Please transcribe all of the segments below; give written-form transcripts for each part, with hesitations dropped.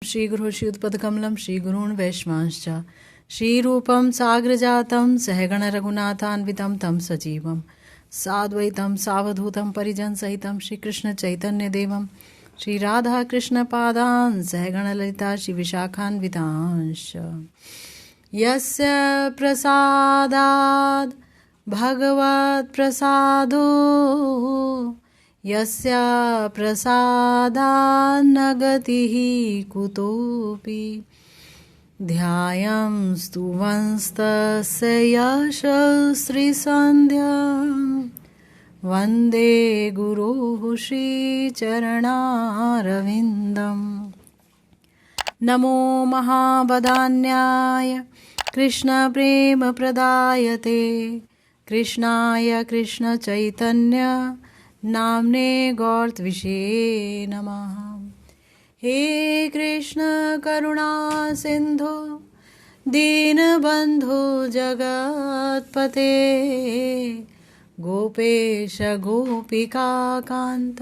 श्रीगुरुः श्रीयुतपदकमलं श्रीगुरून् वैष्णवांश्च श्रीरूपं साग्रजातं सहगण रघुनाथान्वितं तं सजीवं साद्वैतं सावधूतं परिजनसहितं श्रीकृष्ण चैतन्यदेवं श्रीराधाकृष्णपादान् सहगण ललिता श्रीविशाखान्वितांश्च यस्य प्रसादाद् भगवत् प्रसादो यस्य प्रसादान्न गतिः कुतोऽपि ध्यायं स्तुवंस्तस्य यशस्श्रीसन्ध्यां वन्दे गुरोः श्रीचरणारविन्दम् नमो महावदान्याय कृष्णप्रेमप्रदायते कृष्णाय कृष्णचैतन्य नाम्ने गौरत्विषे नमः। हे कृष्ण करुणा सिंधु दीनबंधु जगत्पते गोपेश गोपिका कांत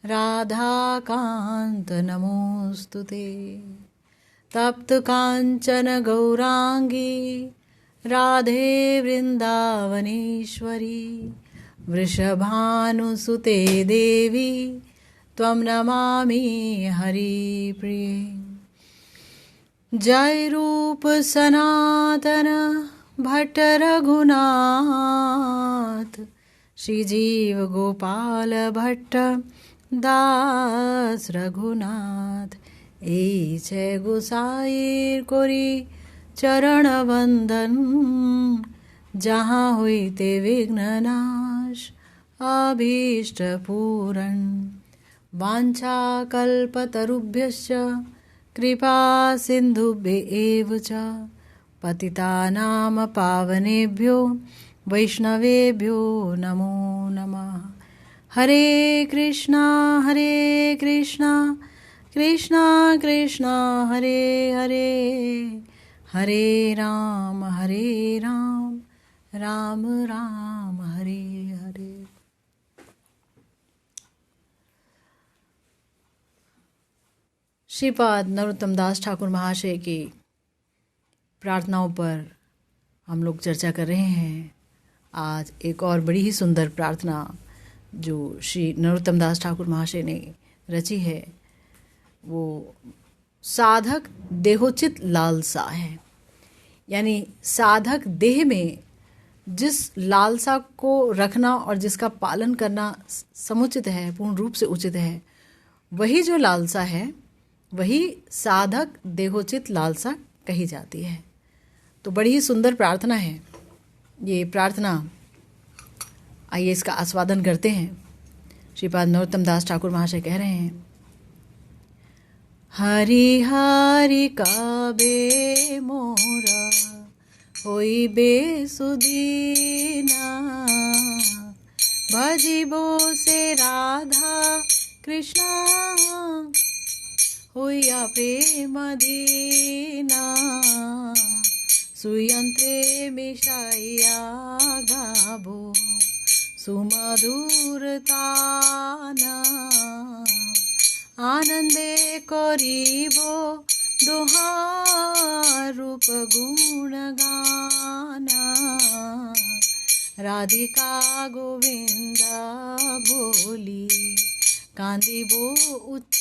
राधा कांत नमोस्तुते। तप्त कांचन गौरांगी राधे वृंदावनेश्वरी वृषभानुसुते देवी त्वं नमामि हरिप्रिये। जय रूप सनातन भट्ट रघुनाथ श्रीजीव गोपाल भट्ट दास रघुनाथ এই छे गोसाईर करी चरण वंदन जहाँ होइते विघ्ननाश अभीष्ट पूरण वाञ्छा कल्पतरुभ्यश्च कृपा सिन्धुभ्य एव च पतितानां पावनेभ्यो वैष्णवेभ्यो नमो नमः। हरे कृष्णा कृष्णा कृष्णा हरे हरे हरे राम राम राम हरे हरे। श्रीपाद नरोत्तम दास ठाकुर महाशय की प्रार्थनाओं पर हम लोग चर्चा कर रहे हैं। आज एक और बड़ी ही सुंदर प्रार्थना जो श्री नरोत्तम दास ठाकुर महाशय ने रची है वो साधक देहोचित लालसा है। यानी साधक देह में जिस लालसा को रखना और जिसका पालन करना समुचित है, पूर्ण रूप से उचित है, वही जो लालसा है वही साधक देहोचित लालसा कही जाती है। तो बड़ी ही सुंदर प्रार्थना है ये प्रार्थना। आइए इसका आस्वादन करते हैं। श्रीपाद नरोत्तम दास ठाकुर महाशय कह रहे हैं। हरि हरि काबे मोरा होई बेसुदीना भजिबो से राधा कृष्णा होया प्रेम दीना सुयंत्रे मिशाइया गाबो सुमधुरताना आनंदे करिब दोहा रूप गुण गाना राधिका गोविंदा बोली कांदिबो उच्च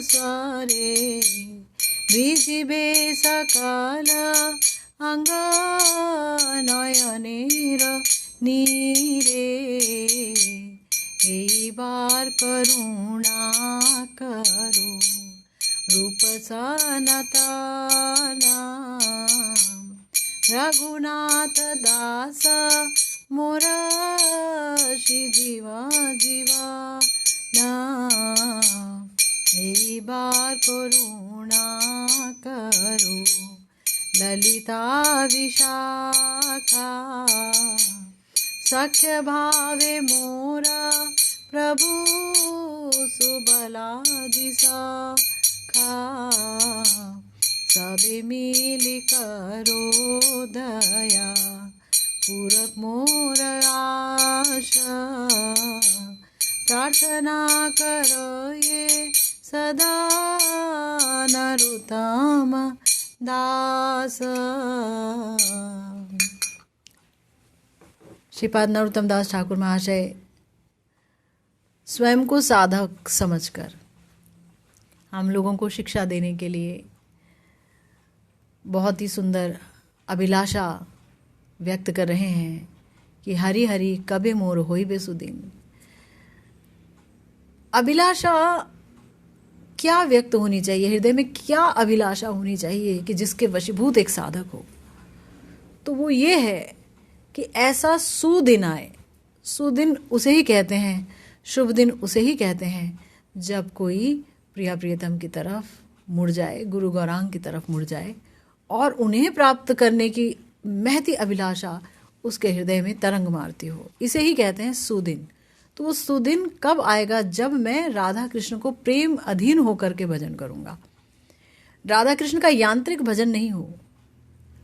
स्वरे विजिबे सकल अंग नयनेर नीरे এইবার করুণা করো रूप सनातना रघुनाथ दास मोरा श्री जीवा जीवा ना এইবার করুণা করো ललिता विशाखा सख्य भावे मोरा प्रभु सुबला दिशा खा सबे मिली करो दया पूरक मोर आशा प्रार्थना करो ये सदा नरोत्तम दास। श्रीपाद नरोत्तम दास ठाकुर महाशय स्वयं को साधक समझकर हम लोगों को शिक्षा देने के लिए बहुत ही सुंदर अभिलाषा व्यक्त कर रहे हैं कि हरि हरि कबे मोर होई बेसुदिन। अभिलाषा क्या व्यक्त होनी चाहिए, हृदय में क्या अभिलाषा होनी चाहिए कि जिसके वशीभूत एक साधक हो? तो वो ये है कि ऐसा सुदिन आए। सुदिन उसे ही कहते हैं, शुभ दिन उसे ही कहते हैं जब कोई प्रिया प्रियतम की तरफ मुड़ जाए, गुरु गौरांग की तरफ मुड़ जाए और उन्हें प्राप्त करने की महती अभिलाषा उसके हृदय में तरंग मारती हो। इसे ही कहते हैं सुदिन। तो वो सुदिन कब आएगा? जब मैं राधा कृष्ण को प्रेम अधीन होकर के भजन करूंगा। राधा कृष्ण का यांत्रिक भजन नहीं हो,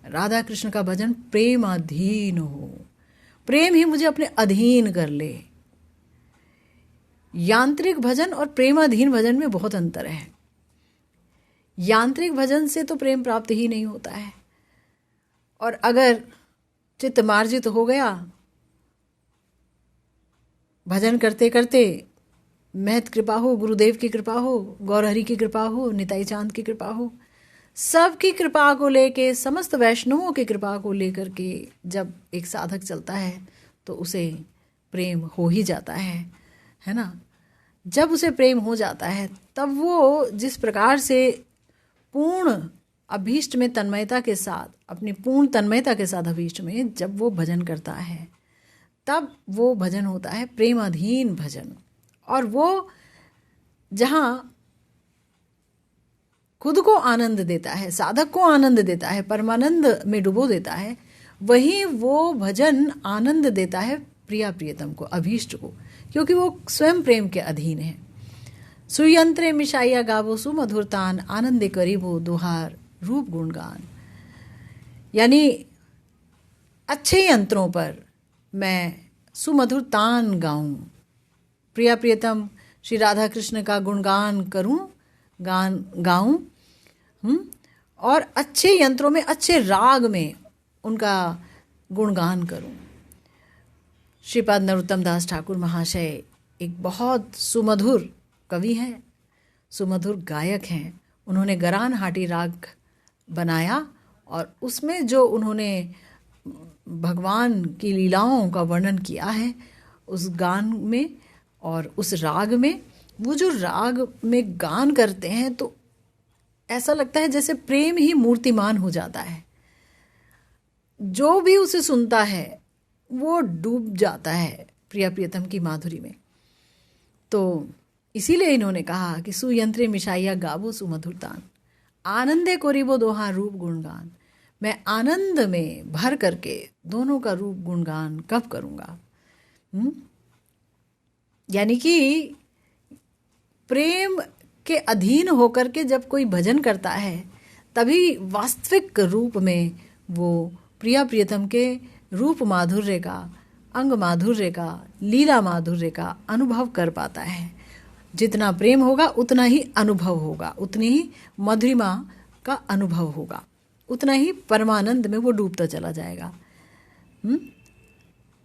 राधा कृष्ण का भजन प्रेम अधीन हो। प्रेम ही मुझे अपने अधीन कर ले। यांत्रिक भजन और प्रेमाधीन भजन में बहुत अंतर है। यांत्रिक भजन से तो प्रेम प्राप्त ही नहीं होता है, और अगर चित्त मार्जित हो गया भजन करते करते, महत कृपा हो, गुरुदेव की कृपा हो, गौरहरि की कृपा हो, निताई चांद की कृपा हो, सबकी कृपा को लेके, समस्त वैष्णवों की कृपा को लेकर के जब एक साधक चलता है तो उसे प्रेम हो ही जाता है ना। जब उसे प्रेम हो जाता है तब वो जिस प्रकार से पूर्ण अभीष्ट में तन्मयता के साथ, अपनी पूर्ण तन्मयता के साथ अभीष्ट में जब वो भजन करता है तब वो भजन होता है प्रेमाधीन भजन। और वो जहाँ खुद को आनंद देता है, साधक को आनंद देता है, परमानंद में डुबो देता है, वहीं वो भजन आनंद देता है प्रिया प्रियतम को, अभीष्ट को, क्योंकि वो स्वयं प्रेम के अधीन है। सुयंत्रे मिशाइया गावो सुमधुरतान, आनंदे करीबो दुहार रूप गुणगान। यानी अच्छे यंत्रों पर मैं सुमधुर तान गाऊं, प्रिया प्रियतम श्री राधा कृष्ण का गुणगान करूं, गाऊं, और अच्छे यंत्रों में, अच्छे राग में उनका गुणगान करूं। श्रीपाद नरोत्तम दास ठाकुर महाशय एक बहुत सुमधुर कवि हैं, सुमधुर गायक हैं। उन्होंने गरान हाटी राग बनाया और उसमें जो उन्होंने भगवान की लीलाओं का वर्णन किया है उस गान में और उस राग में, वो जो राग में गान करते हैं तो ऐसा लगता है जैसे प्रेम ही मूर्तिमान हो जाता है। जो भी उसे सुनता है वो डूब जाता है प्रिया प्रियतम की माधुरी में। तो इसीलिए इन्होंने कहा कि सुयंत्रे मिशाइया गावो सुमधुरतान, आनंदे कोरिबो दोहा रूप गुणगान। मैं आनंद में भर करके दोनों का रूप गुणगान कब करूँगा? यानी कि प्रेम के अधीन होकर के जब कोई भजन करता है तभी वास्तविक रूप में वो प्रिया प्रियतम के रूप माधुर्य का, अंग माधुर्य का, लीला माधुर्य का अनुभव कर पाता है। जितना प्रेम होगा उतना ही अनुभव होगा, उतनी ही मधुरिमा का अनुभव होगा, उतना ही परमानंद में वो डूबता चला जाएगा।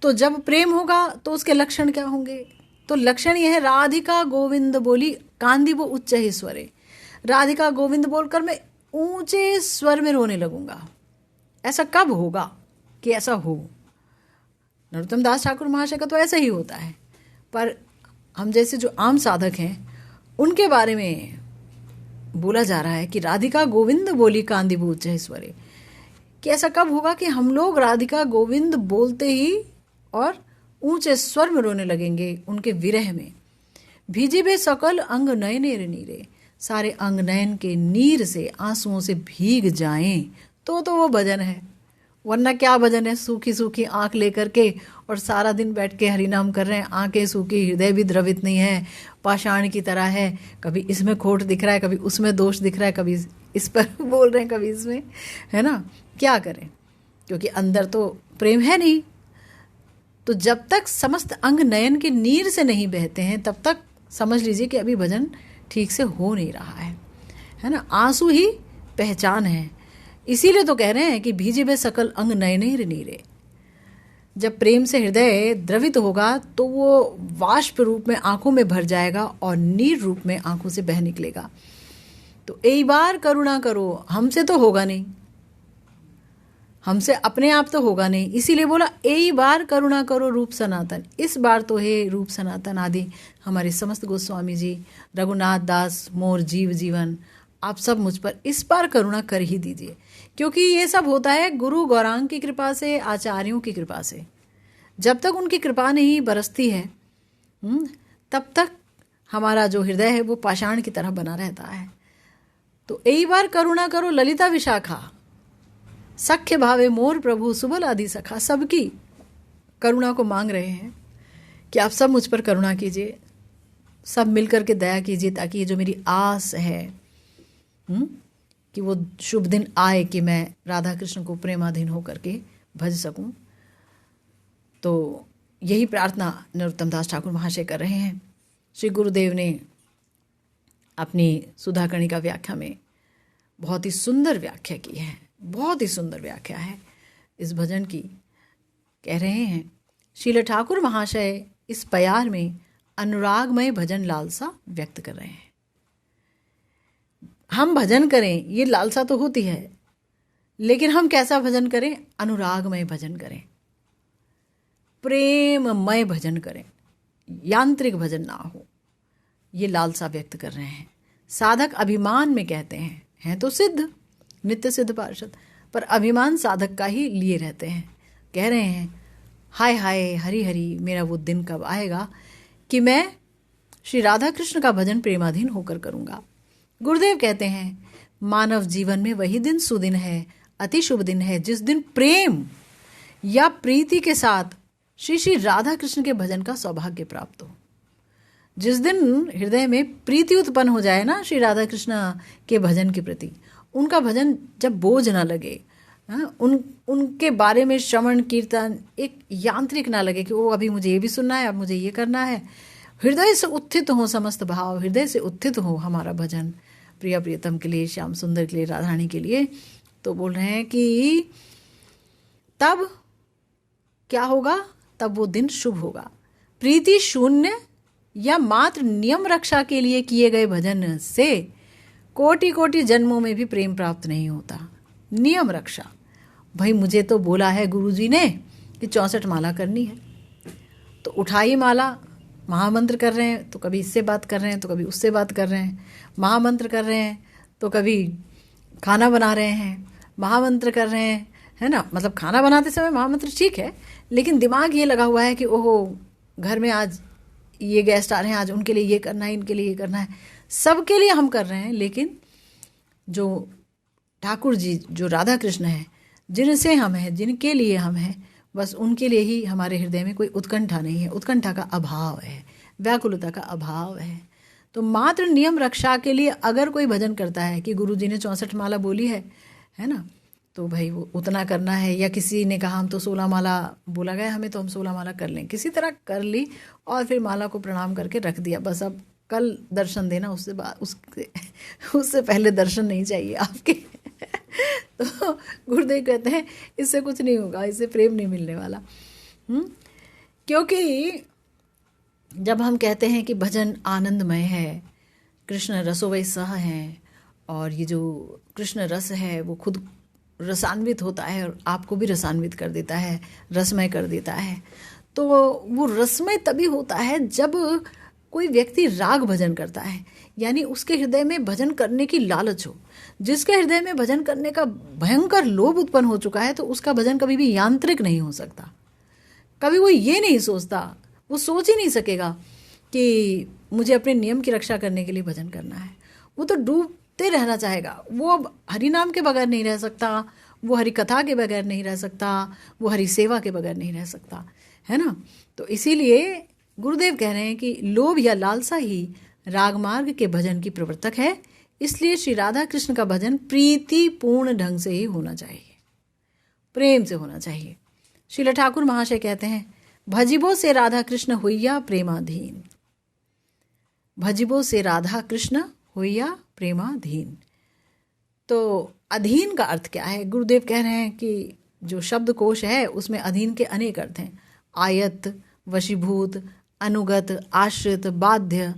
तो जब प्रेम होगा तो उसके लक्षण क्या होंगे? तो लक्षण यह है, राधिका गोविंद बोली कांदी वो उच्च ही स्वरे। राधिका गोविंद बोलकर मैं ऊंचे स्वर में रोने लगूंगा। ऐसा कब होगा कि ऐसा हो? नरोत्तम दास ठाकुर महाशय का तो ऐसा ही होता है, पर हम जैसे जो आम साधक हैं उनके बारे में बोला जा रहा है कि राधिका गोविंद बोली कांदी वो उच्च ही स्वरे। कि ऐसा कब होगा कि हम लोग राधिका गोविंद बोलते ही और ऊंचे स्वर में रोने लगेंगे उनके विरह में। भीजी बे सकल अंग नयने रे नीरे, सारे अंग नयन के नीर से, आंसुओं से भीग जाएं तो वो भजन है। वरना क्या भजन है? सूखी सूखी आंख लेकर के और सारा दिन बैठ के हरिनाम कर रहे हैं, आंखें सूखी, हृदय भी द्रवित नहीं है, पाषाण की तरह है। कभी इसमें खोट दिख रहा है, कभी उसमें दोष दिख रहा है, कभी इस पर बोल रहे हैं, कभी इसमें, है ना। क्या करें? क्योंकि अंदर तो प्रेम है नहीं। तो जब तक समस्त अंग नयन के नीर से नहीं बहते हैं तब तक समझ लीजिए कि अभी भजन ठीक से हो नहीं रहा है ना। आंसू ही पहचान है। इसीलिए तो कह रहे हैं कि भीजे हुए सकल अंग नए नए नीरे। जब प्रेम से हृदय द्रवित होगा तो वो वाष्प रूप में आंखों में भर जाएगा और नीर रूप में आंखों से बह निकलेगा। तो एक बार करुणा करो, हमसे तो होगा नहीं, हमसे अपने आप तो होगा नहीं। इसीलिए बोला एक बार करुणा करो रूप सनातन। इस बार तो हे रूप सनातन आदि हमारे समस्त गोस्वामी जी, रघुनाथ दास, मोर जीव जीवन, आप सब मुझ पर इस बार करुणा कर ही दीजिए। क्योंकि ये सब होता है गुरु गौरांग की कृपा से, आचार्यों की कृपा से। जब तक उनकी कृपा नहीं बरसती है तब तक हमारा जो हृदय है वो पाषाण की तरह बना रहता है। तो एक बार करुणा करो ललिता विशाखा, सख्य भावे मोर प्रभु सुबल आदि सखा। सबकी करुणा को मांग रहे हैं कि आप सब मुझ पर करुणा कीजिए, सब मिलकर के दया कीजिए, ताकि ये जो मेरी आस है कि वो शुभ दिन आए कि मैं राधा कृष्ण को प्रेमाधीन होकर के भज सकूं। तो यही प्रार्थना नरोत्तम दास ठाकुर महाशय कर रहे हैं। श्री गुरुदेव ने अपनी सुधा कर्णिका व्याख्या में बहुत ही सुंदर व्याख्या की है, बहुत ही सुंदर व्याख्या है इस भजन की। कह रहे हैं श्रील ठाकुर महाशय इस प्यार में अनुरागमय भजन लालसा व्यक्त कर रहे हैं। हम भजन करें ये लालसा तो होती है, लेकिन हम कैसा भजन करें? अनुरागमय भजन करें, प्रेममय भजन करें, यांत्रिक भजन ना हो, ये लालसा व्यक्त कर रहे हैं। साधक अभिमान में कहते हैं तो सिद्ध, नित्य सिद्ध पार्षद, पर अभिमान साधक का ही लिए रहते हैं। कह रहे हैं हाय हाय हरि हरि, मेरा वो दिन कब आएगा कि मैं श्री राधा कृष्ण का भजन प्रेमाधीन होकर करूँगा। गुरुदेव कहते हैं मानव जीवन में वही दिन सुदिन है, अति शुभ दिन है, जिस दिन प्रेम या प्रीति के साथ श्री श्री राधा कृष्ण के भजन का सौभाग्य प्राप्त हो। जिस दिन हृदय में प्रीति उत्पन्न हो जाए ना श्री राधा कृष्ण के भजन के प्रति, उनका भजन जब बोझ ना लगे, उनके बारे में श्रवण कीर्तन एक यांत्रिक ना लगे कि वो अभी मुझे ये भी सुनना है, अब मुझे ये करना है। हृदय से उत्थित हो समस्त भाव, हृदय से उत्थित हो हमारा भजन प्रिय प्रियतम के लिए, श्याम सुंदर के लिए, राधारानी के लिए। तो बोल रहे हैं कि तब क्या होगा? तब वो दिन शुभ होगा। प्रीति शून्य या मात्र नियम रक्षा के लिए किए गए भजन से कोटि कोटि जन्मों में भी प्रेम प्राप्त नहीं होता। नियम रक्षा, भाई मुझे तो बोला है गुरुजी ने कि 64 माला करनी है, तो उठाई माला, महामंत्र कर रहे हैं तो कभी इससे बात कर रहे हैं तो कभी उससे बात कर रहे हैं, महामंत्र कर रहे हैं तो कभी खाना बना रहे हैं, महामंत्र कर रहे हैं, है ना। मतलब खाना बनाते समय महामंत्र ठीक है, लेकिन दिमाग ये लगा हुआ है कि ओहो घर में आज ये गेस्ट आ रहे हैं, आज उनके लिए ये करना है, इनके लिए ये करना है। सबके लिए हम कर रहे हैं, लेकिन जो ठाकुर जी, जो राधा कृष्ण है, जिनसे हम हैं, जिनके लिए हम हैं, बस उनके लिए ही हमारे हृदय में कोई उत्कंठा नहीं है, उत्कंठा का अभाव है, व्याकुलता का अभाव है। तो मात्र नियम रक्षा के लिए अगर कोई भजन करता है कि गुरु जी ने 64 माला बोली है ना, तो भाई वो उतना करना है। या किसी ने कहा हम तो 16 माला बोला गया हमें, तो हम 16 माला कर लें, किसी तरह कर ली और फिर माला को प्रणाम करके रख दिया, बस अब कल दर्शन देना, उससे पहले दर्शन नहीं चाहिए आपके। तो गुरुदेव कहते हैं इससे कुछ नहीं होगा, इससे प्रेम नहीं मिलने वाला। क्योंकि जब हम कहते हैं कि भजन आनंदमय है, कृष्ण रसोवै सह है, और ये जो कृष्ण रस है वो खुद रसान्वित होता है और आपको भी रसान्वित कर देता है, रसमय कर देता है। तो वो रसमय तभी होता है जब कोई व्यक्ति राग भजन करता है, यानी उसके हृदय में भजन करने की लालच हो। जिसके हृदय में भजन करने का भयंकर लोभ उत्पन्न हो चुका है, तो उसका भजन कभी भी यांत्रिक नहीं हो सकता। कभी वो ये नहीं सोचता, वो सोच ही नहीं सकेगा कि मुझे अपने नियम की रक्षा करने के लिए भजन करना है। वो तो डूबते रहना चाहेगा। वो अब हरि नाम के बगैर नहीं रह सकता, वो हरि कथा के बगैर नहीं रह सकता, वो हरि सेवा के बगैर नहीं रह सकता, है ना। तो इसीलिए गुरुदेव कह रहे हैं कि लोभ या लालसा ही रागमार्ग के भजन की प्रवर्तक है। इसलिए श्री राधा कृष्ण का भजन प्रीतिपूर्ण ढंग से ही होना चाहिए, प्रेम से होना चाहिए। श्रील ठाकुर महाशय कहते हैं भजिबो से राधा कृष्ण हुइया प्रेमाधीन। भजिबो से राधा कृष्ण होइया प्रेमाधीन। तो अधीन का अर्थ क्या है? गुरुदेव कह रहे हैं कि जो शब्दकोश है उसमें अधीन के अनेक अर्थ हैं। आयत, वशीभूत, अनुगत, आश्रित, बाध्य,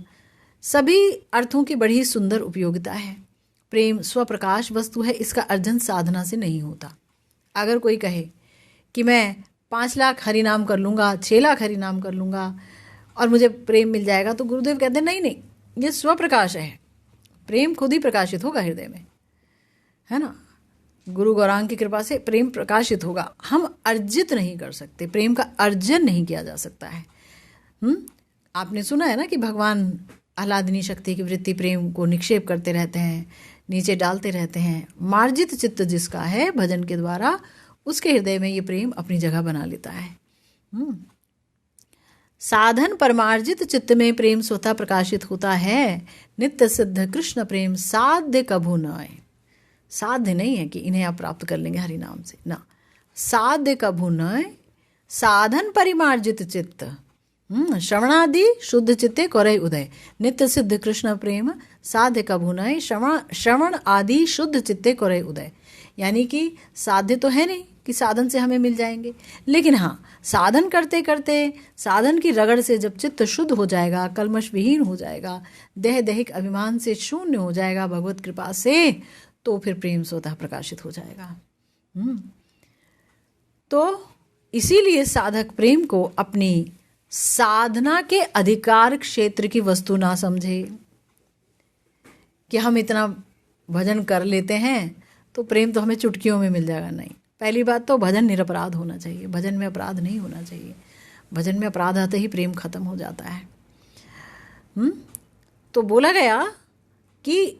सभी अर्थों की बड़ी सुंदर उपयोगिता है। प्रेम स्वप्रकाश वस्तु है, इसका अर्जन साधना से नहीं होता। अगर कोई कहे कि मैं 5 लाख हरि नाम कर लूँगा, 6 लाख हरि नाम कर लूँगा और मुझे प्रेम मिल जाएगा, तो गुरुदेव कहते हैं नहीं, ये स्वप्रकाश है। प्रेम खुद ही प्रकाशित होगा हृदय में, है ना। गुरु गौरांग की कृपा से प्रेम प्रकाशित होगा। हम अर्जित नहीं कर सकते, प्रेम का अर्जन नहीं किया जा सकता है। आपने सुना है ना कि भगवान आह्लादिनी शक्ति की वृत्ति प्रेम को निक्षेप करते रहते हैं, नीचे डालते रहते हैं। मार्जित चित्त जिसका है भजन के द्वारा, उसके हृदय में ये प्रेम अपनी जगह बना लेता है। साधन परमार्जित चित्त में प्रेम स्वतः प्रकाशित होता है। नित्य सिद्ध कृष्ण प्रेम साध्य कभू न आए। साध्य नहीं है कि इन्हें आप प्राप्त कर लेंगे हरि नाम से, ना। साध्य कभू न आए। साधन परिमार्जित चित्त, श्रवणादि शुद्ध चित्ते करे उदय। नित्य सिद्ध कृष्ण प्रेम साध्य कभू न आए। श्रवण आदि शुद्ध चित्ते करे उदय। यानी कि साध्य तो है नहीं कि साधन से हमें मिल जाएंगे, लेकिन हाँ, साधन करते करते, साधन की रगड़ से जब चित्त शुद्ध हो जाएगा, कल्मश विहीन हो जाएगा, देह दैहिक अभिमान से शून्य हो जाएगा भगवत कृपा से, तो फिर प्रेम स्वतः प्रकाशित हो जाएगा। तो इसीलिए साधक प्रेम को अपनी साधना के अधिकार क्षेत्र की वस्तु ना समझे कि हम इतना भजन कर लेते हैं तो प्रेम तो हमें चुटकियों में मिल जाएगा। नहीं, पहली बात तो भजन निरपराध होना चाहिए, भजन में अपराध नहीं होना चाहिए। भजन में अपराध आते ही प्रेम खत्म हो जाता है। तो बोला गया कि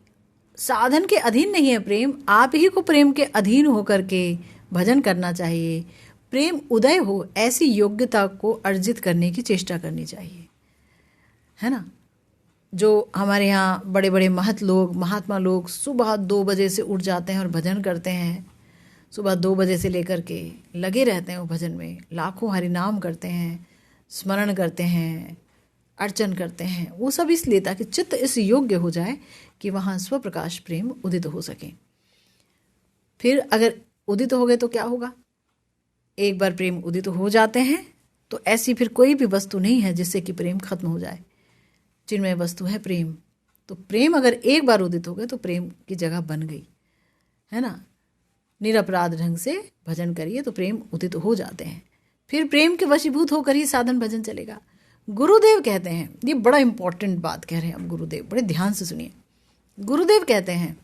साधन के अधीन नहीं है प्रेम, आप ही को प्रेम के अधीन होकर के भजन करना चाहिए। प्रेम उदय हो, ऐसी योग्यता को अर्जित करने की चेष्टा करनी चाहिए, है ना। जो हमारे यहाँ बड़े बड़े महत लोग, महात्मा लोग सुबह 2 बजे से उठ जाते हैं और भजन करते हैं। सुबह 2 बजे से लेकर के लगे रहते हैं वो भजन में, लाखों हरि नाम करते हैं, स्मरण करते हैं, अर्चन करते हैं। वो सब इसलिए ताकि चित्त इस योग्य हो जाए कि वहाँ स्वप्रकाश प्रेम उदित हो सके। फिर अगर उदित हो गए तो क्या होगा? एक बार प्रेम उदित हो जाते हैं तो ऐसी फिर कोई भी वस्तु नहीं है जिससे कि प्रेम खत्म हो जाए। चिन्मय वस्तु है प्रेम। तो प्रेम अगर एक बार उदित हो गए तो प्रेम की जगह बन गई, है ना। निरपराध ढंग से भजन करिए तो प्रेम उदित हो जाते हैं। फिर प्रेम के वशीभूत होकर ही साधन भजन चलेगा। गुरुदेव कहते हैं, ये बड़ा इंपॉर्टेंट बात कह रहे हैं अब गुरुदेव, बड़े ध्यान से सुनिए। गुरुदेव कहते हैं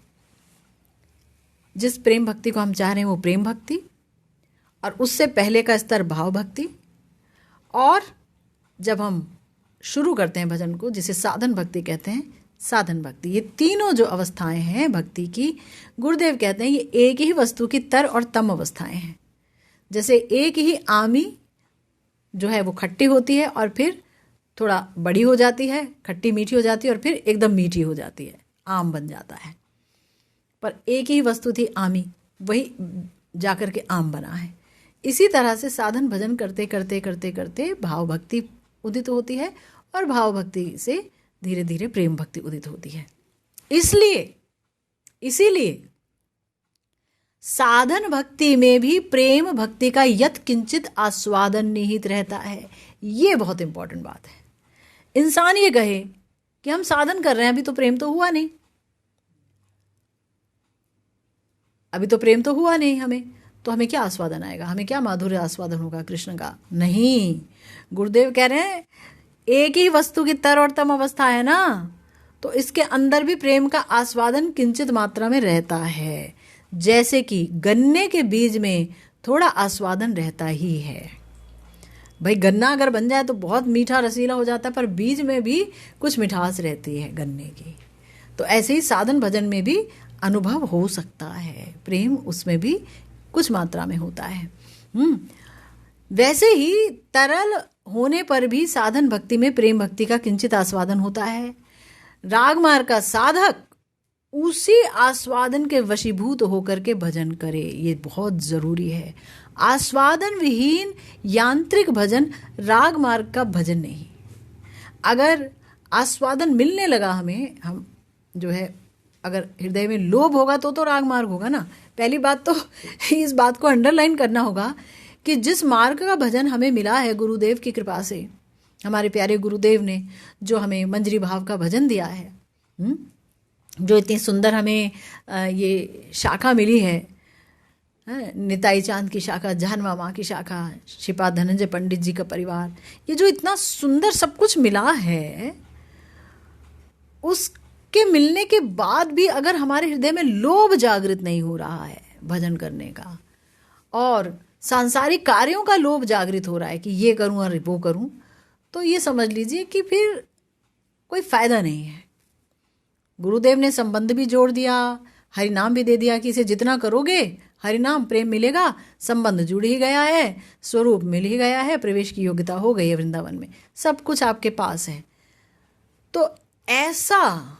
जिस प्रेम भक्ति को हम चाह रहे हैं वो प्रेम भक्ति, और उससे पहले का स्तर भाव भक्ति, और जब हम शुरू करते हैं भजन को जिसे साधन भक्ति कहते हैं, साधन भक्ति, ये तीनों जो अवस्थाएं हैं भक्ति की, गुरुदेव कहते हैं ये एक ही वस्तु की तर और तम अवस्थाएं हैं। जैसे एक ही आमी जो है वो खट्टी होती है और फिर थोड़ा बड़ी हो जाती है, खट्टी मीठी हो जाती है, और फिर एकदम मीठी हो जाती है, आम बन जाता है। पर एक ही वस्तु थी आमी, वही जाकर के आम बना है। इसी तरह से साधन भजन करते करते करते करते भाव भक्ति उदित होती है, और भाव भक्ति से धीरे धीरे प्रेम भक्ति उदित होती है। इसीलिए साधन भक्ति में भी प्रेम भक्ति का यत् किंचित आस्वादन निहित रहता है। ये बहुत इंपॉर्टेंट बात है। इंसान ये कहे कि हम साधन कर रहे हैं, अभी तो प्रेम तो हुआ नहीं, अभी तो प्रेम तो हुआ नहीं हमें, तो हमें क्या आस्वादन आएगा, हमें क्या माधुर्य आस्वादन होगा कृष्ण का? नहीं, गुरुदेव कह रहे हैं एक ही वस्तु की तर और तम अवस्था है ना, तो इसके अंदर भी प्रेम का आस्वादन किंचित मात्रा में रहता है। जैसे कि गन्ने के बीज में थोड़ा आस्वादन रहता ही है। भाई गन्ना अगर बन जाए तो बहुत मीठा रसीला हो जाता है, पर बीज में भी कुछ मिठास रहती है गन्ने की। तो ऐसे ही साधन भजन में भी अनुभव हो सकता है, प्रेम उसमें भी कुछ मात्रा में होता है। वैसे ही तरल होने पर भी साधन भक्ति में प्रेम भक्ति का किंचित आस्वादन होता है। रागमार्ग का साधक उसी आस्वादन के वशीभूत होकर के भजन करे, ये बहुत जरूरी है। आस्वादन विहीन यांत्रिक भजन राग मार्ग का भजन नहीं। अगर आस्वादन मिलने लगा हमें, हम जो है अगर हृदय में लोभ होगा तो राग मार्ग होगा ना। पहली बात तो इस बात को अंडरलाइन करना होगा कि जिस मार्ग का भजन हमें मिला है गुरुदेव की कृपा से, हमारे प्यारे गुरुदेव ने जो हमें मंजरी भाव का भजन दिया है, जो इतनी सुंदर हमें ये शाखा मिली है, निताई चांद की शाखा, जहान मामा की शाखा, श्रीपाद धनंजय पंडित जी का परिवार, ये जो इतना सुंदर सब कुछ मिला है, उसके मिलने के बाद भी अगर हमारे हृदय में लोभ जागृत नहीं हो रहा है भजन करने का, और सांसारिक कार्यों का लोभ जागृत हो रहा है कि ये करूं और वो करूं, तो ये समझ लीजिए कि फिर कोई फायदा नहीं है। गुरुदेव ने संबंध भी जोड़ दिया, हरिनाम भी दे दिया कि इसे जितना करोगे हरिनाम प्रेम मिलेगा, संबंध जुड़ ही गया है, स्वरूप मिल ही गया है, प्रवेश की योग्यता हो गई है वृंदावन में, सब कुछ आपके पास है। तो ऐसा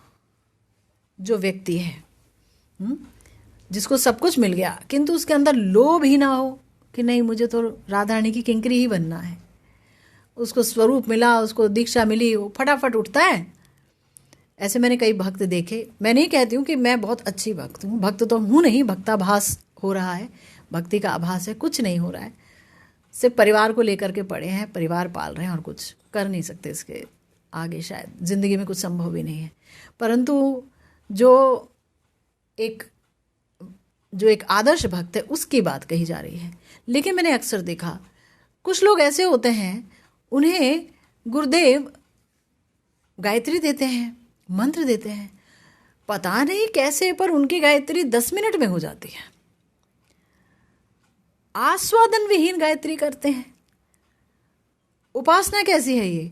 जो व्यक्ति है जिसको सब कुछ मिल गया किंतु उसके अंदर लोभ ही ना हो कि नहीं मुझे तो राधा रानी की किंकरी ही बनना है, उसको स्वरूप मिला, उसको दीक्षा मिली, वो फटाफट उठता है। ऐसे मैंने कई भक्त देखे। मैं नहीं कहती हूँ कि मैं बहुत अच्छी भक्त हूँ, भक्त तो हूँ नहीं, भक्ताभास हो रहा है, भक्ति का आभास है, कुछ नहीं हो रहा है, सिर्फ परिवार को लेकर के पड़े हैं, परिवार पाल रहे हैं और कुछ कर नहीं सकते, इसके आगे शायद ज़िंदगी में कुछ संभव भी नहीं है। परंतु जो एक आदर्श भक्त है उसकी बात कही जा रही है। लेकिन मैंने अक्सर देखा कुछ लोग ऐसे होते हैं, उन्हें गुरुदेव गायत्री देते हैं, मंत्र देते हैं, पता नहीं कैसे, पर उनकी गायत्री 10 मिनट में हो जाती है। आस्वादन विहीन गायत्री करते हैं। उपासना कैसी है ये?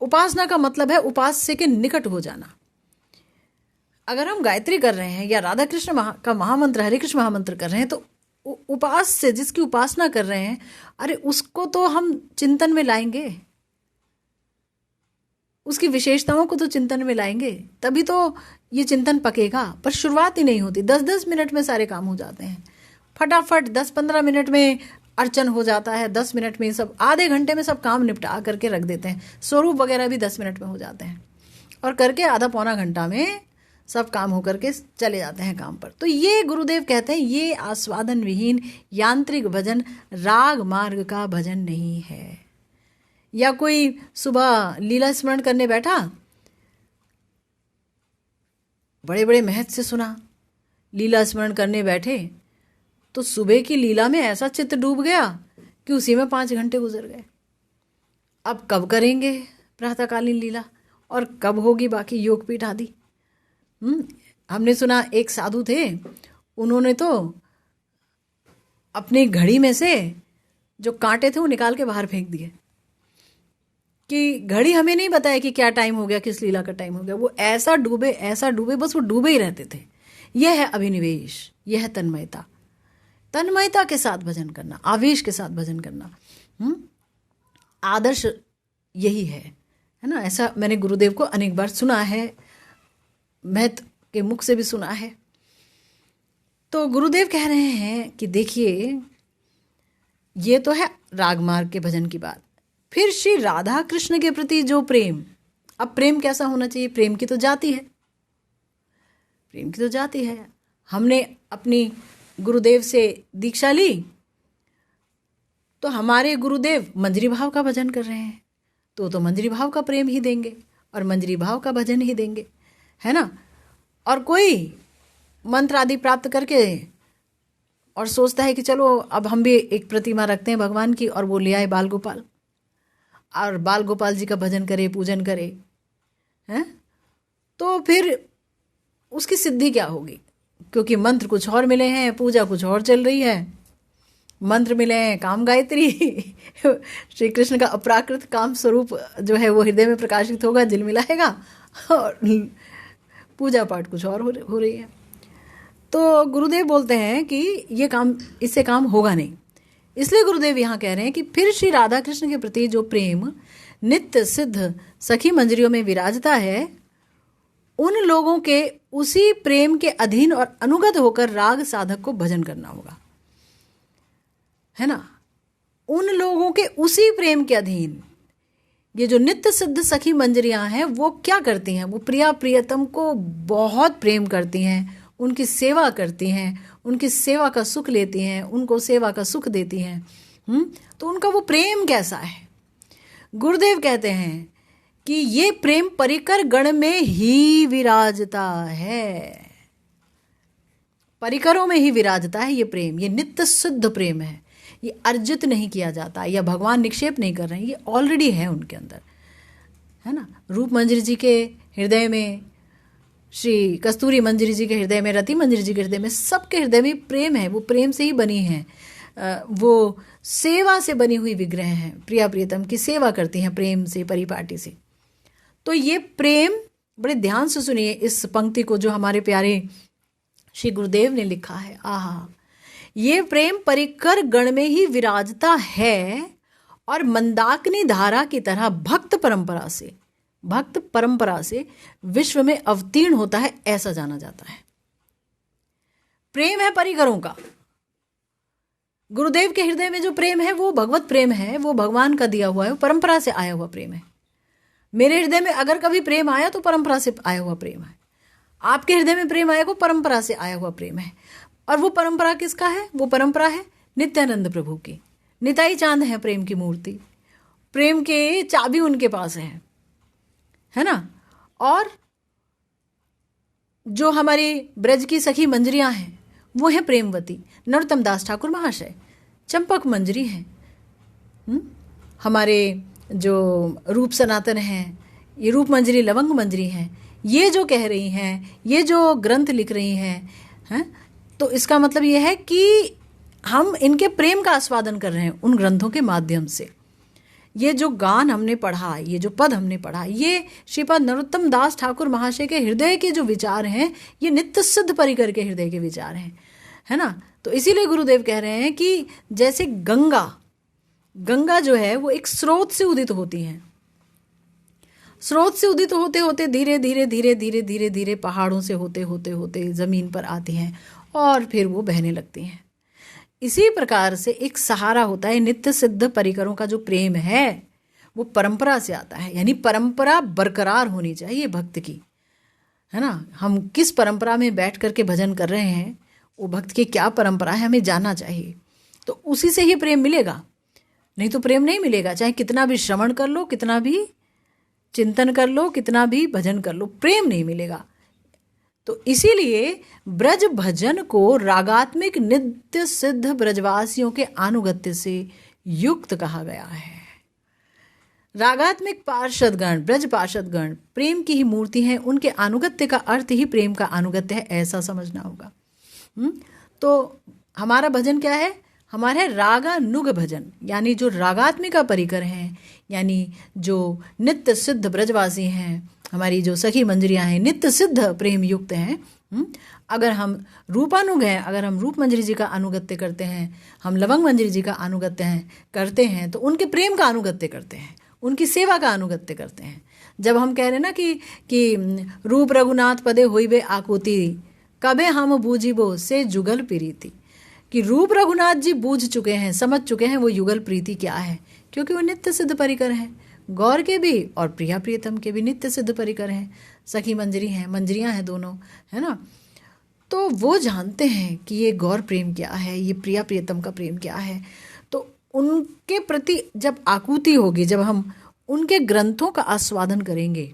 उपासना का मतलब है उपास्य के निकट हो जाना। अगर हम गायत्री कर रहे हैं या राधा कृष्ण का महामंत्र, हरे कृष्ण महामंत्र कर रहे हैं, तो उपास्य जिसकी उपासना कर रहे हैं, अरे उसको तो हम चिंतन में लाएंगे, उसकी विशेषताओं को तो चिंतन में लाएंगे, तभी तो ये चिंतन पकेगा। पर शुरुआत ही नहीं होती। 10-10 मिनट में सारे काम हो जाते हैं, फटाफट 10-15 मिनट में अर्चन हो जाता है, 10 मिनट में सब, आधे घंटे में सब काम निपटा करके रख देते हैं। स्वरूप वगैरह भी 10 मिनट में हो जाते हैं, और करके आधा पौना घंटा में सब काम हो करके चले जाते हैं काम पर। तो ये गुरुदेव कहते हैं ये आस्वादन विहीन यांत्रिक भजन राग मार्ग का भजन नहीं है। या कोई सुबह लीला स्मरण करने बैठा, बड़े बड़े महत्व से सुना, लीला स्मरण करने बैठे तो सुबह की लीला में ऐसा चित्त डूब गया कि उसी में 5 घंटे गुजर गए। अब कब करेंगे प्रातःकालीन लीला, और कब होगी बाकी योगपीठ आदि। हमने सुना एक साधु थे, उन्होंने तो अपनी घड़ी में से जो कांटे थे वो निकाल के बाहर फेंक दिए कि घड़ी हमें नहीं बताया कि क्या टाइम हो गया, किस लीला का टाइम हो गया। वो ऐसा डूबे, बस वो डूबे ही रहते थे। यह है अभिनिवेश, यह है तन्मयता, तन्मयता के साथ भजन करना, आवेश के साथ भजन करना। आदर्श यही है ना। ऐसा मैंने गुरुदेव को अनेक बार सुना है, महत के मुख से भी सुना है। तो गुरुदेव कह रहे हैं कि देखिए ये तो है राग मार्ग के भजन की बात। फिर श्री राधा कृष्ण के प्रति जो प्रेम, अब प्रेम कैसा होना चाहिए? प्रेम की तो जाति है, प्रेम की तो जाति है। हमने अपनी गुरुदेव से दीक्षा ली तो हमारे गुरुदेव मंजरी भाव का भजन कर रहे हैं, तो मंजरी भाव का प्रेम ही देंगे और मंजरी भाव का भजन ही देंगे, है ना। और कोई मंत्र आदि प्राप्त करके और सोचता है कि चलो अब हम भी एक प्रतिमा रखते हैं भगवान की, और वो ले आए बाल गोपाल, और बाल गोपाल जी का भजन करे, पूजन करे, हैं, तो फिर उसकी सिद्धि क्या होगी? क्योंकि मंत्र कुछ और मिले हैं, पूजा कुछ और चल रही है। मंत्र मिले हैं काम गायत्री श्री कृष्ण का अपराकृत काम स्वरूप जो है वो हृदय में प्रकाशित होगा, झिलमिलाएगा, और पूजा पाठ कुछ और हो रही है। तो गुरुदेव बोलते हैं कि ये काम, इससे काम होगा नहीं। इसलिए गुरुदेव यहाँ कह रहे हैं कि फिर श्री राधा कृष्ण के प्रति जो प्रेम नित्य सिद्ध सखी मंजरियों में विराजता है, उन लोगों के उसी प्रेम के अधीन और अनुगत होकर राग साधक को भजन करना होगा, है ना। उन लोगों के उसी प्रेम के अधीन, ये जो नित्य सिद्ध सखी मंजरियां हैं वो क्या करती हैं? वो प्रिया प्रियतम को बहुत प्रेम करती हैं, उनकी सेवा करती हैं, उनकी सेवा का सुख लेती हैं, उनको सेवा का सुख देती हैं। तो उनका वो प्रेम कैसा है? गुरुदेव कहते हैं कि ये प्रेम परिकर गण में ही विराजता है, परिकरों में ही विराजता है ये प्रेम। ये नित्य सिद्ध प्रेम है, ये अर्जित नहीं किया जाता या भगवान निक्षेप नहीं कर रहे हैं, ये ऑलरेडी है उनके अंदर, है ना। रूप मंजरी जी के हृदय में, श्री कस्तूरी मंजरी जी के हृदय में, रति मंजरी जी के हृदय में, सबके हृदय में प्रेम है। वो प्रेम से ही बनी हैं, वो सेवा से बनी हुई विग्रह हैं, प्रिया प्रियतम की सेवा करती हैं प्रेम से, परिपाटी से। तो ये प्रेम, बड़े ध्यान से सुनिए इस पंक्ति को जो हमारे प्यारे श्री गुरुदेव ने लिखा है। आहा, ये प्रेम परिकर गण में ही विराजता है और मंदाकिनी धारा की तरह भक्त परंपरा से विश्व में अवतीर्ण होता है, ऐसा जाना जाता है। प्रेम है परिकरों का। गुरुदेव के हृदय में जो प्रेम है वो भगवत प्रेम है, वो भगवान का दिया हुआ है, वो परंपरा से आया हुआ प्रेम है। मेरे हृदय में अगर कभी प्रेम आया तो परंपरा से आया हुआ प्रेम है। आपके हृदय में प्रेम आया वो परंपरा से आया हुआ प्रेम है। और वो परंपरा किसका है? वो परंपरा है नित्यानंद प्रभु की। निताई चांद है प्रेम की मूर्ति, प्रेम के चाबी उनके पास है ना। और जो हमारी ब्रज की सखी मंजरियां हैं वो है प्रेमवती, नरोत्तम दास ठाकुर महाशय, चंपक मंजरी है। हमारे जो रूप सनातन हैं, ये रूप मंजरी, लवंग मंजरी हैं। ये जो कह रही हैं, ये जो ग्रंथ लिख रही हैं, तो इसका मतलब ये है कि हम इनके प्रेम का आस्वादन कर रहे हैं उन ग्रंथों के माध्यम से। ये जो गान हमने पढ़ा, ये जो पद हमने पढ़ा, ये श्रीपाद नरोत्तम दास ठाकुर महाशय के हृदय के जो विचार हैं, ये नित्य सिद्ध परिकर के हृदय के विचार हैं, है ना। तो इसीलिए गुरुदेव कह रहे हैं कि जैसे गंगा जो है वो एक स्रोत से उदित होती हैं, स्रोत से उदित होते होते धीरे धीरे धीरे धीरे धीरे धीरे पहाड़ों से होते होते होते जमीन पर आती हैं और फिर वो बहने लगती हैं। इसी प्रकार से एक सहारा होता है नित्य सिद्ध परिकरों का। जो प्रेम है वो परंपरा से आता है, यानी परंपरा बरकरार होनी चाहिए भक्त की, है ना। हम किस परंपरा में बैठ करके भजन कर रहे हैं, वो भक्त की क्या परंपरा है, हमें जानना चाहिए। तो उसी से ही प्रेम मिलेगा, नहीं तो प्रेम नहीं मिलेगा। चाहे कितना भी श्रवण कर लो, कितना भी चिंतन कर लो, कितना भी भजन कर लो, प्रेम नहीं मिलेगा। तो इसीलिए ब्रज भजन को रागात्मिक नित्य सिद्ध ब्रजवासियों के अनुगत्य से युक्त कहा गया है। रागात्मिक पार्षदगण, ब्रज पार्षदगण प्रेम की ही मूर्ति हैं, उनके अनुगत्य का अर्थ ही प्रेम का अनुगत्य है, ऐसा समझना होगा। तो हमारा भजन क्या है? हमारा है रागानुग भजन, यानी जो रागात्मिका परिकर हैं, यानी जो नित्य सिद्ध ब्रजवासी हैं, हमारी जो सखी मंजरियां हैं, नित्य सिद्ध प्रेम युक्त हैं। अगर हम रूपानुग हैं, अगर हम रूप मंजरी जी का अनुगत्य करते हैं, हम लवंग मंजरी जी का अनुगत्य करते हैं, तो उनके प्रेम का अनुगत्य करते हैं, उनकी सेवा का अनुगत्य करते हैं। जब हम कह रहे हैं ना कि रूप रघुनाथ पदे होइबे आकुति, कबे हम बूझिबो से जुगल प्रीति, कि रूप रघुनाथ जी बूझ चुके हैं, समझ चुके हैं वो युगल प्रीति क्या है, क्योंकि वो नित्य सिद्ध परिकर हैं। गौर के भी और प्रिया प्रियतम के भी नित्य सिद्ध परिकर हैं, सखी मंजरी हैं, मंजरियां हैं दोनों, है ना। तो वो जानते हैं कि ये गौर प्रेम क्या है, ये प्रिया प्रियतम का प्रेम क्या है। तो उनके प्रति जब आकुति होगी, जब हम उनके ग्रंथों का आस्वादन करेंगे,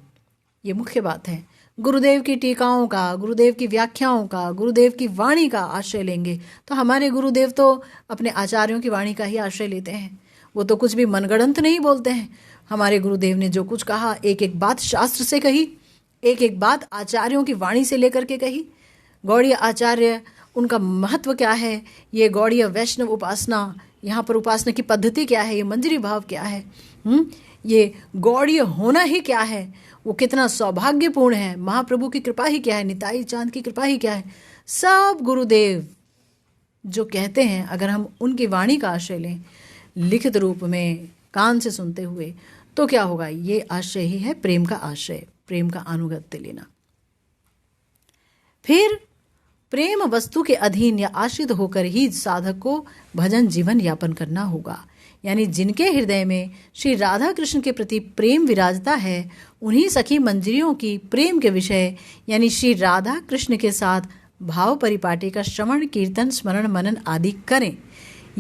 ये मुख्य बात है। गुरुदेव की टीकाओं का, गुरुदेव की व्याख्याओं का, गुरुदेव की वाणी का आश्रय लेंगे। तो हमारे गुरुदेव तो अपने आचार्यों की वाणी का ही आश्रय लेते हैं, वो तो कुछ भी मनगढ़ंत नहीं बोलते हैं। हमारे गुरुदेव ने जो कुछ कहा, एक एक बात शास्त्र से कही, एक एक बात आचार्यों की वाणी से लेकर के कही। गौड़ीय आचार्य, उनका महत्व क्या है, ये गौड़ीय वैष्णव उपासना, यहाँ पर उपासना की पद्धति क्या है, ये मंजरी भाव क्या है, ये गौड़ीय होना ही क्या है, वो कितना सौभाग्यपूर्ण है, महाप्रभु की कृपा ही क्या है, निताई चांद की कृपा ही क्या है। सब गुरुदेव जो कहते हैं, अगर हम उनकी वाणी का आश्रय लें, लिखित रूप में कान से सुनते हुए, तो क्या होगा? ये आश्रय ही है प्रेम का आश्रय, प्रेम का अनुगत्य लेना। फिर प्रेम वस्तु के अधीन या आश्रित होकर ही साधक को भजन जीवन यापन करना होगा। यानी जिनके हृदय में श्री राधा कृष्ण के प्रति प्रेम विराजता है, उन्हीं सखी मंजरियों की प्रेम के विषय यानी श्री राधा कृष्ण के साथ भाव परिपाटी का श्रवण कीर्तन स्मरण मनन आदि करें।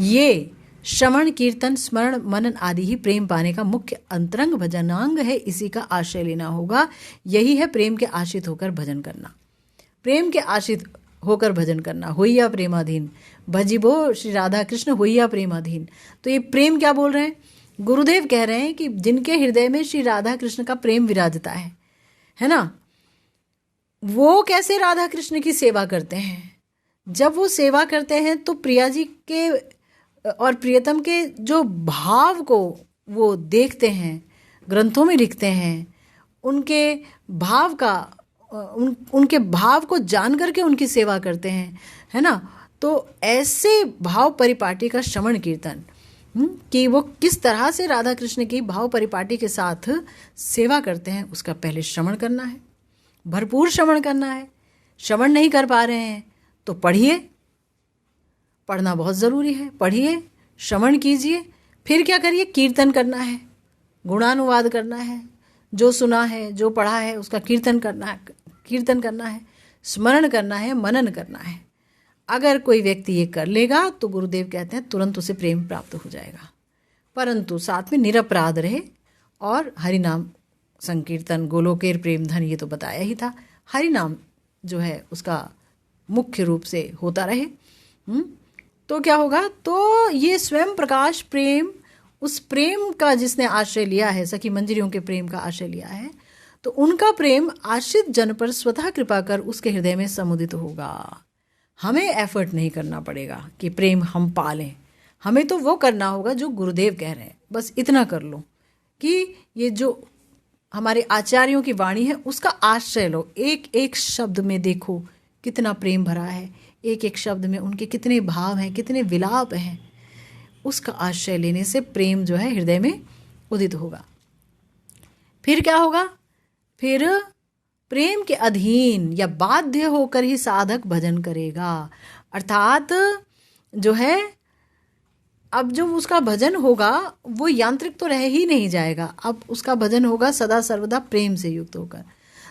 ये श्रवण कीर्तन स्मरण मनन आदि ही प्रेम पाने का मुख्य अंतरंग भजनांग है। इसी का आश्रय लेना होगा। यही है प्रेम के आश्रित होकर भजन करना। प्रेम के आश्रित होकर भजन करना, होइया प्रेमाधीन भजिबो श्री राधा कृष्ण होइया प्रेमाधीन। तो ये प्रेम क्या बोल रहे हैं? गुरुदेव कह रहे हैं कि जिनके हृदय में श्री राधा कृष्ण का प्रेम विराजता है ना, वो कैसे राधा कृष्ण की सेवा करते हैं? जब वो सेवा करते हैं तो प्रिया जी के और प्रियतम के जो भाव को वो देखते हैं, ग्रंथों में लिखते हैं, उनके भाव का उनके भाव को जान करके उनकी सेवा करते हैं, है ना। तो ऐसे भाव परिपाटी का श्रवण कीर्तन कि वो किस तरह से राधा कृष्ण की भाव परिपाटी के साथ सेवा करते हैं, उसका पहले श्रवण करना है, भरपूर श्रवण करना है। श्रवण नहीं कर पा रहे हैं तो पढ़िए, पढ़ना बहुत ज़रूरी है। पढ़िए, श्रवण कीजिए, फिर क्या करिए? कीर्तन करना है, गुणानुवाद करना है, जो सुना है, जो पढ़ा है उसका कीर्तन करना है, स्मरण करना है, मनन करना है। अगर कोई व्यक्ति ये कर लेगा तो गुरुदेव कहते हैं तुरंत उसे प्रेम प्राप्त हो जाएगा। परंतु साथ में निरपराध रहे और हरि नाम संकीर्तन, गोलोकेर प्रेम धन, ये तो बताया ही था। हरि नाम जो है उसका मुख्य रूप से होता रहे। तो क्या होगा? तो ये स्वयं प्रकाश प्रेम, उस प्रेम का जिसने आश्रय लिया है, सखी मंजरियों के प्रेम का आश्रय लिया है, तो उनका प्रेम आश्रित जन पर स्वतः कृपा कर उसके हृदय में समुदित होगा। हमें एफर्ट नहीं करना पड़ेगा कि प्रेम हम पालें। हमें तो वो करना होगा जो गुरुदेव कह रहे हैं। बस इतना कर लो कि ये जो हमारे आचार्यों की वाणी है उसका आश्रय लो। एक एक शब्द में देखो कितना प्रेम भरा है, एक एक शब्द में उनके कितने भाव हैं, कितने विलाप हैं। उसका आश्रय लेने से प्रेम जो है हृदय में उदित होगा। फिर क्या होगा? फिर प्रेम के अधीन या बाध्य होकर ही साधक भजन करेगा। अर्थात जो है, अब जो उसका भजन होगा वो यांत्रिक तो रह ही नहीं जाएगा। अब उसका भजन होगा सदा सर्वदा प्रेम से युक्त होकर।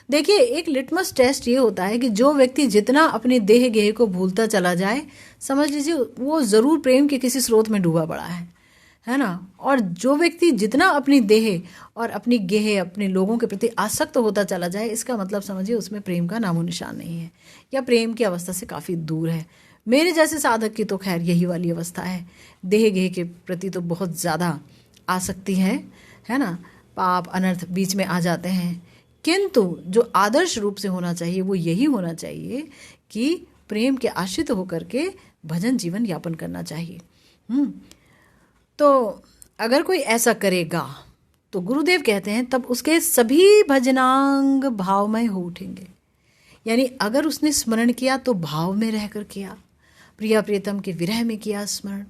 देखिए, एक लिटमस टेस्ट ये होता है कि जो व्यक्ति जितना अपने देह गेह को भूलता चला जाए, समझ लीजिए वो ज़रूर प्रेम के किसी स्रोत में डूबा पड़ा है ना। और जो व्यक्ति जितना अपनी देह और अपनी गेह, अपने लोगों के प्रति आसक्त होता चला जाए, इसका मतलब समझिए उसमें प्रेम का नामो निशान नहीं है, या प्रेम की अवस्था से काफ़ी दूर है। मेरे जैसे साधक की तो खैर यही वाली अवस्था है। देह गेह के प्रति तो बहुत ज़्यादा आसक्ति है ना। पाप अनर्थ बीच में आ जाते हैं। किंतु जो आदर्श रूप से होना चाहिए वो यही होना चाहिए कि प्रेम के आश्रित होकर के भजन जीवन यापन करना चाहिए। तो अगर कोई ऐसा करेगा तो गुरुदेव कहते हैं तब उसके सभी भजनांग भावमय हो उठेंगे। यानी अगर उसने स्मरण किया तो भाव में रहकर किया, प्रिया प्रियतम के विरह में किया स्मरण।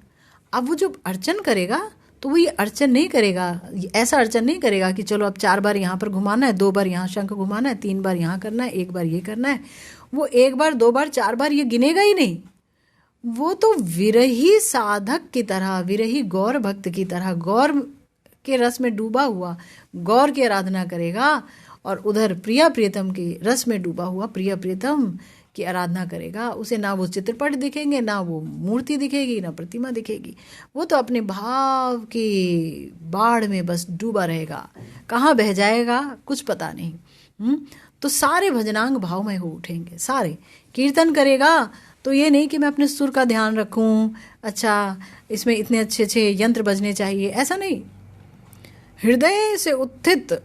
अब वो जो अर्चन करेगा तो वो ये अर्चन नहीं करेगा, ऐसा अर्चन नहीं करेगा कि चलो अब 4 बार यहाँ पर घुमाना है, 2 बार यहाँ शंख घुमाना है, 3 बार यहाँ करना है, 1 बार ये करना है। वो 1 बार 2 बार 4 बार ये गिनेगा ही नहीं। वो तो विरही साधक की तरह, विरही गौर भक्त की तरह, गौर के रस में डूबा हुआ गौर की आराधना करेगा और उधर प्रिया प्रियतम के रस में डूबा हुआ प्रिया प्रियतम की आराधना करेगा। उसे ना वो चित्रपट दिखेंगे, ना वो मूर्ति दिखेगी, ना प्रतिमा दिखेगी। वो तो अपने भाव की बाढ़ में बस डूबा रहेगा। कहाँ बह जाएगा कुछ पता नहीं। तो सारे भजनांग भावमय हो उठेंगे। सारे कीर्तन करेगा तो ये नहीं कि मैं अपने सुर का ध्यान रखूं, अच्छा इसमें इतने अच्छे अच्छे यंत्र बजने चाहिए, ऐसा नहीं। हृदय से उत्थित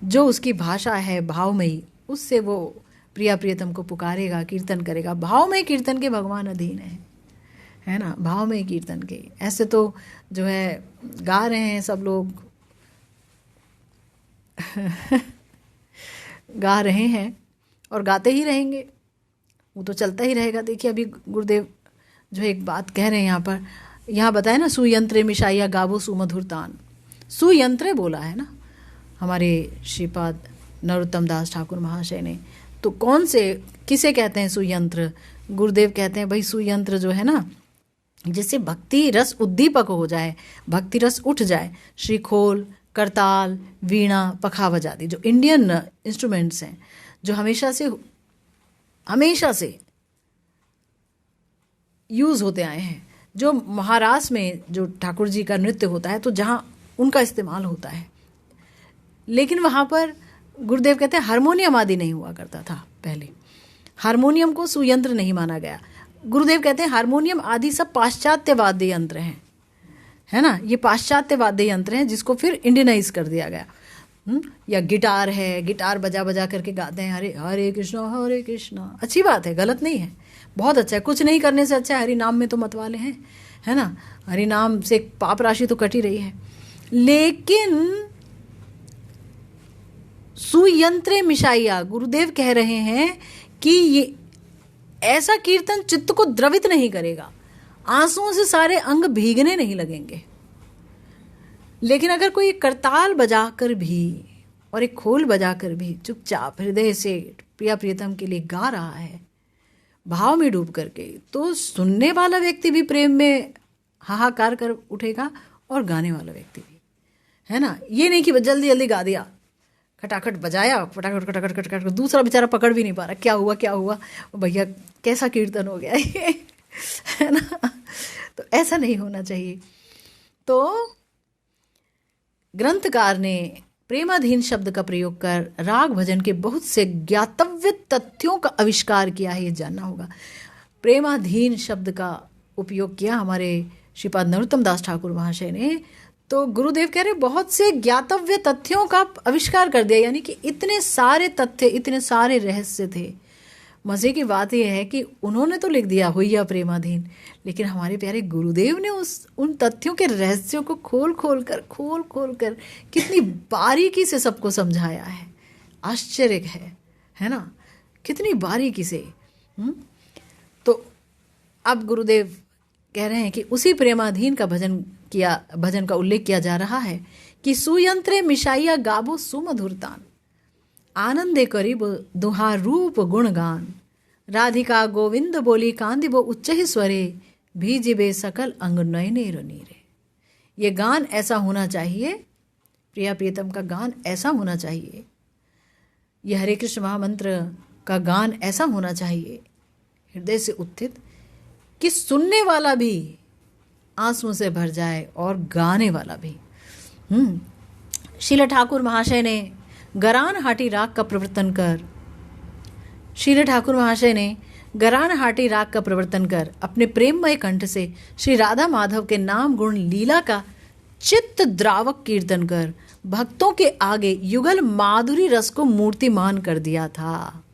जो उसकी भाषा है भावमयी, उससे वो प्रिया प्रियतम को पुकारेगा, कीर्तन करेगा। भावमय कीर्तन के भगवान अधीन है ना। भावमय कीर्तन के ऐसे तो जो है गा रहे हैं सब लोग गा रहे हैं और गाते ही रहेंगे, वो तो चलता ही रहेगा। देखिए अभी गुरुदेव जो एक बात कह रहे हैं यहाँ बताया ना, सुयंत्रे मिशाइया गावो सुमधुर तान। सुयंत्रे बोला है ना हमारे श्रीपाद नरोत्तम दास ठाकुर महाशय ने। तो कौन से, किसे कहते हैं सुयंत्र? गुरुदेव कहते हैं भाई सुयंत्र जो है ना जिससे भक्ति रस उद्दीपक हो जाए, भक्ति रस उठ जाए। श्री खोल, करताल, वीणा, पखावज आदि जो इंडियन इंस्ट्रूमेंट्स हैं, जो हमेशा से यूज़ होते आए हैं। जो महाराष्ट्र में जो ठाकुर जी का नृत्य होता है तो जहाँ उनका इस्तेमाल होता है, लेकिन वहाँ पर गुरुदेव कहते हैं हारमोनियम आदि नहीं हुआ करता था पहले। हारमोनियम को सुयंत्र नहीं माना गया। गुरुदेव कहते हैं हारमोनियम आदि सब पाश्चात्य वाद्य यंत्र हैं, है ना, ये पाश्चात्य वाद्य यंत्र हैं जिसको फिर इंडियनाइज कर दिया गया। या गिटार है, गिटार बजा बजा करके गाते हैं हरे हरे कृष्णा, अच्छी बात है, गलत नहीं है, बहुत अच्छा है। कुछ नहीं करने से अच्छा है, हरि नाम में तो मतवाले हैं, है ना, हरि नाम से पाप राशि तो कट ही रही है। लेकिन सुयंत्रे मिशाइया, गुरुदेव कह रहे हैं कि ये ऐसा कीर्तन चित्त को द्रवित नहीं करेगा, आंसुओं से सारे अंग भीगने नहीं लगेंगे। लेकिन अगर कोई करताल बजाकर भी और एक खोल बजाकर भी चुपचाप हृदय से प्रिया प्रियतम के लिए गा रहा है, भाव में डूब करके, तो सुनने वाला व्यक्ति भी प्रेम में हाहाकार कर उठेगा और गाने वाला व्यक्ति भी, है ना। ये नहीं कि जल्दी जल्दी गा दिया, खटाखट बजाया, फटाखट खटाखट खटाखट, दूसरा बेचारा पकड़ भी नहीं पा रहा, क्या हुआ भैया, कैसा कीर्तन हो गया ये, है ना। तो ऐसा नहीं होना चाहिए। तो ग्रंथकार ने प्रेमाधीन शब्द का प्रयोग कर राग भजन के बहुत से ज्ञातव्य तथ्यों का आविष्कार किया है, ये जानना होगा। प्रेमाधीन शब्द का उपयोग किया हमारे श्रीपाद नरोत्तम दास ठाकुर महाशय ने। तो गुरुदेव कह रहे बहुत से ज्ञातव्य तथ्यों का आविष्कार कर दिया, यानी कि इतने सारे तथ्य, इतने सारे रहस्य थे। मज़े की बात यह है कि उन्होंने तो लिख दिया हुईया प्रेमाधीन, लेकिन हमारे प्यारे गुरुदेव ने उन तथ्यों के रहस्यों को खोल खोल कर कितनी बारीकी से सबको समझाया है। आश्चर्य है ना, कितनी बारीकी से। तो अब गुरुदेव कह रहे हैं कि उसी प्रेमाधीन का भजन का उल्लेख किया जा रहा है कि सुयंत्रे मिशाइया गाबो सुमधुरतान, आनंदे करीब दुहा रूप गुणगान, राधिका गोविंद बोली कांदिबो उच्च ही स्वरे, भीजिबे सकल अंग नयने नीरे। ये गान ऐसा होना चाहिए, प्रिया प्रियतम का गान ऐसा होना चाहिए, ये हरे कृष्ण महामंत्र का गान ऐसा होना चाहिए, हृदय से उत्थित, कि सुनने वाला भी आंसुओं से भर जाए और गाने वाला भी। शीला ठाकुर महाशय ने गरान हाटी राग का प्रवर्तन कर अपने प्रेममय कंठ से श्री राधा माधव के नाम गुण लीला का चित्त द्रावक कीर्तन कर भक्तों के आगे युगल माधुरी रस को मूर्तिमान कर दिया था।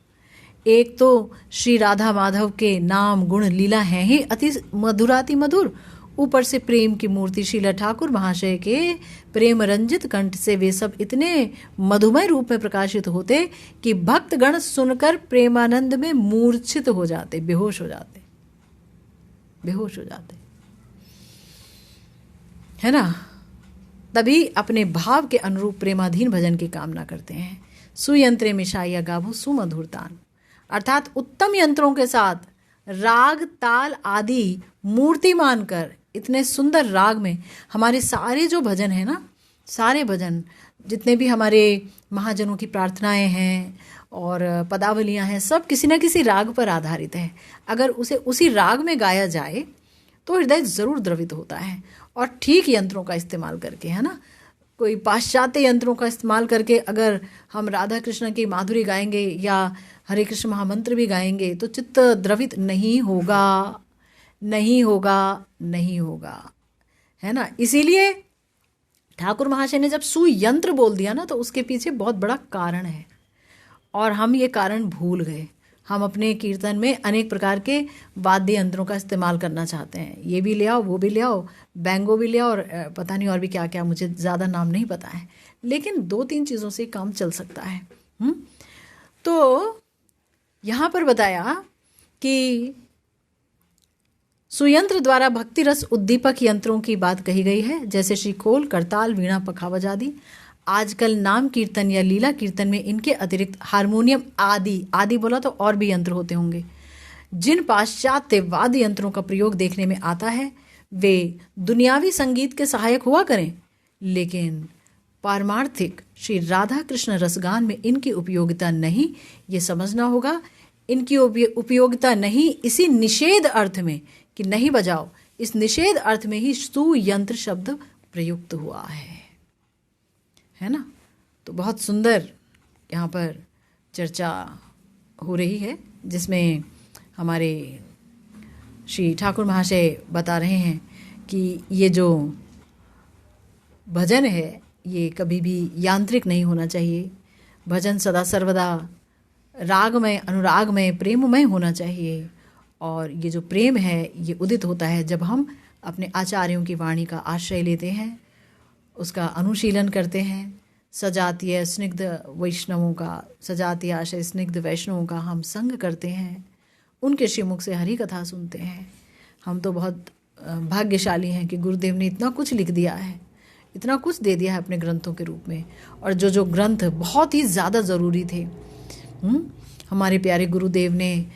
एक तो श्री राधा माधव के नाम गुण लीला हैं ही अति मधुराति मधुर, ऊपर से प्रेम की मूर्ति शीला ठाकुर महाशय के प्रेम रंजित कंठ से वे सब इतने मधुमय रूप में प्रकाशित होते कि भक्तगण सुनकर प्रेमानंद में मूर्छित हो जाते, बेहोश हो जाते, है ना। तभी अपने भाव के अनुरूप प्रेमाधीन भजन की कामना करते हैं। सुयंत्रे मिशाइया गाभो सुमधुरतान, अर्थात उत्तम यंत्रों के साथ राग ताल आदि मूर्ति मानकर इतने सुंदर राग में हमारे सारे जो भजन है ना, सारे भजन जितने भी हमारे महाजनों की प्रार्थनाएं हैं और पदावलियां हैं, सब किसी न किसी राग पर आधारित है। अगर उसे उसी राग में गाया जाए तो हृदय ज़रूर द्रवित होता है। और ठीक यंत्रों का इस्तेमाल करके, है ना, कोई पाश्चात्य यंत्रों का इस्तेमाल करके अगर हम राधा कृष्ण की माधुरी गाएंगे या हरे कृष्ण महामंत्र भी गाएंगे तो चित्त द्रवित नहीं होगा, है ना। इसीलिए ठाकुर महाशय ने जब सुयंत्र बोल दिया ना, तो उसके पीछे बहुत बड़ा कारण है और हम ये कारण भूल गए। हम अपने कीर्तन में अनेक प्रकार के वाद्य यंत्रों का इस्तेमाल करना चाहते हैं, ये भी ले आओ, वो भी ले आओ, बैंगो भी ले आओ, और पता नहीं और भी क्या क्या, मुझे ज़्यादा नाम नहीं पता है, लेकिन 2-3 चीज़ों से काम चल सकता है। तो यहाँ पर बताया कि सुयंत्र द्वारा भक्ति रस उद्दीपक यंत्रों की बात कही गई है, जैसे श्री खोल, करताल, वीणा, पखावज आदि। आजकल नाम कीर्तन या लीला कीर्तन में इनके अतिरिक्त हारमोनियम आदि बोला तो और भी यंत्र होते होंगे, जिन पाश्चात्य वाद्य यंत्रों का प्रयोग देखने में आता है वे दुनियावी संगीत के सहायक हुआ करें, लेकिन पारमार्थिक श्री राधा कृष्ण रसगान में इनकी उपयोगिता नहीं। ये समझना होगा, इनकी उपयोगिता नहीं इसी निषेध अर्थ में कि नहीं बजाओ, इस निषेध अर्थ में ही सुयंत्र शब्द प्रयुक्त हुआ है ना। तो बहुत सुंदर यहाँ पर चर्चा हो रही है, जिसमें हमारे श्री ठाकुर महाशय बता रहे हैं कि ये जो भजन है ये कभी भी यांत्रिक नहीं होना चाहिए। भजन सदा सर्वदा रागमय, अनुरागमय, प्रेममय होना चाहिए। और ये जो प्रेम है ये उदित होता है जब हम अपने आचार्यों की वाणी का आश्रय लेते हैं, उसका अनुशीलन करते हैं। सजातीय स्निग्ध वैष्णवों का, सजातीय आशय स्निग्ध वैष्णवों का हम संग करते हैं, उनके श्रीमुख से हरि कथा सुनते हैं। हम तो बहुत भाग्यशाली हैं कि गुरुदेव ने इतना कुछ लिख दिया है, इतना कुछ दे दिया है अपने ग्रंथों के रूप में। और जो ग्रंथ बहुत ही ज़्यादा ज़रूरी थे, हमारे प्यारे गुरुदेव ने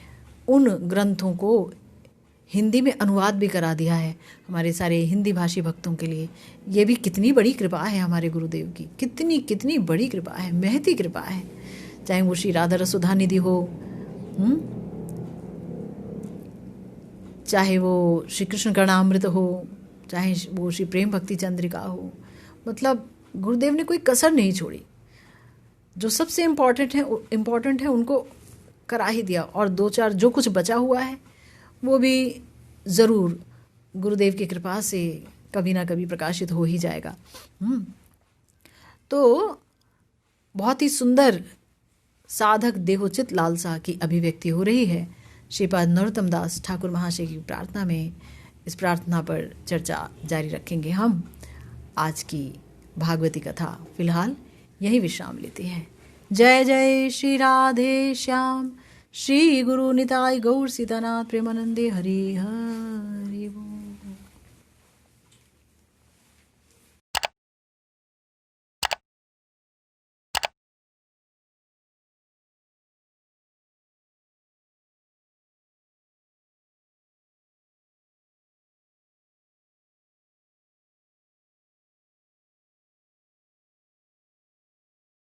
उन ग्रंथों को हिंदी में अनुवाद भी करा दिया है हमारे सारे हिंदी भाषी भक्तों के लिए। ये भी कितनी बड़ी कृपा है हमारे गुरुदेव की, कितनी कितनी बड़ी कृपा है, महती कृपा है। चाहे वो श्री राधा रसोधा निधि हो, चाहे वो श्री कृष्ण कर्णामृत हो, चाहे वो श्री प्रेम भक्ति चंद्रिका हो, मतलब गुरुदेव ने कोई कसर नहीं छोड़ी। जो सबसे इम्पॉर्टेंट है उनको करा ही दिया, और दो चार जो कुछ बचा हुआ है वो भी ज़रूर गुरुदेव की कृपा से कभी ना कभी प्रकाशित हो ही जाएगा। तो बहुत ही सुंदर साधक देहोचित लालसा की अभिव्यक्ति हो रही है श्रीपाद नरोत्तम दास ठाकुर महाशय की प्रार्थना में। इस प्रार्थना पर चर्चा जारी रखेंगे हम। आज की भागवती कथा फिलहाल यही विश्राम लेती है। जय जय श्री राधे श्याम, श्री गुरु निताय गौर सीतानाथ प्रेमानंदे हरि हर।